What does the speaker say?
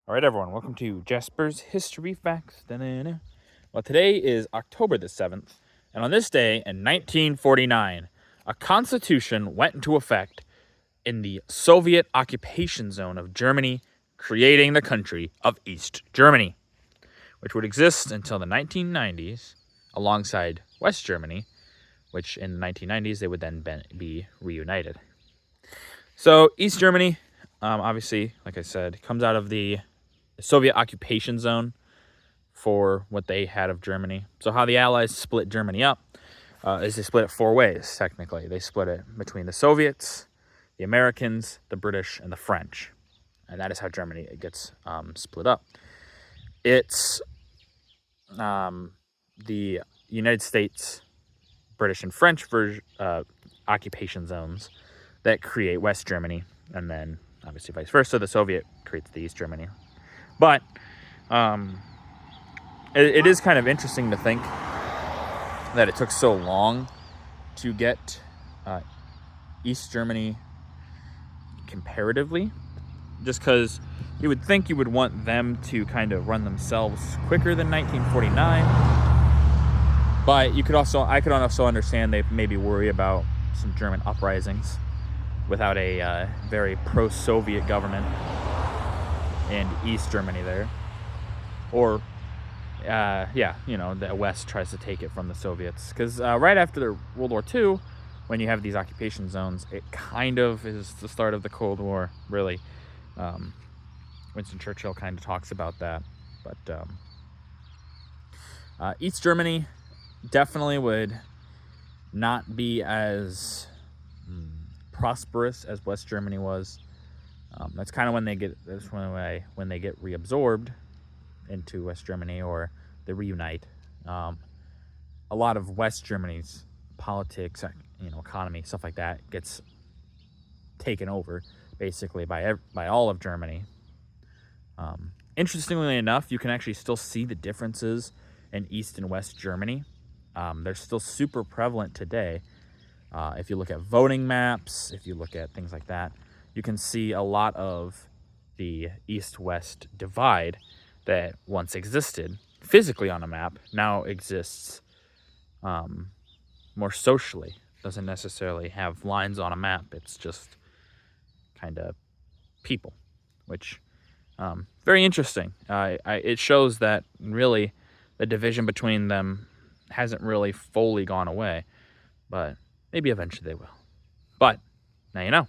All right, everyone, welcome to Jasper's History Facts. Da-na-na. Well, today is October the 7th, and on this day in 1949, a constitution went into effect in the Soviet occupation zone of Germany, creating the country of East Germany, which would exist until the 1990s alongside West Germany, which in the 1990s they would then be reunited. So East Germany, obviously, like I said, comes out of the Soviet occupation zone for what they had of Germany. So how the Allies split Germany up is they split it four ways, technically. They split it between the Soviets, the Americans, the British, and the French. And that is how Germany gets split up. It's the United States, British, and French occupation zones that create West Germany, and then obviously vice versa. The Soviet creates the East Germany. But it is kind of interesting to think that it took so long to get East Germany comparatively, just because you would think you would want them to kind of run themselves quicker than 1949. But I could also understand they maybe worry about some German uprisings without a very pro-Soviet government in East Germany there. Or, the West tries to take it from the Soviets. Because right after World War II, when you have these occupation zones, it kind of is the start of the Cold War, really. Winston Churchill kind of talks about that. But East Germany definitely would not be as prosperous as West Germany was. That's kind of when they get reabsorbed into West Germany, or they reunite. A lot of West Germany's politics, economy, stuff like that gets taken over basically by all of Germany. Interestingly enough, you can actually still see the differences in East and West Germany. They're still super prevalent today. If you look at voting maps, if you look at things like that, you can see a lot of the East-West divide that once existed physically on a map now exists more socially. Doesn't necessarily have lines on a map. It's just kind of people, which very interesting. It shows that really the division between them hasn't really fully gone away, but maybe eventually they will. But now you know.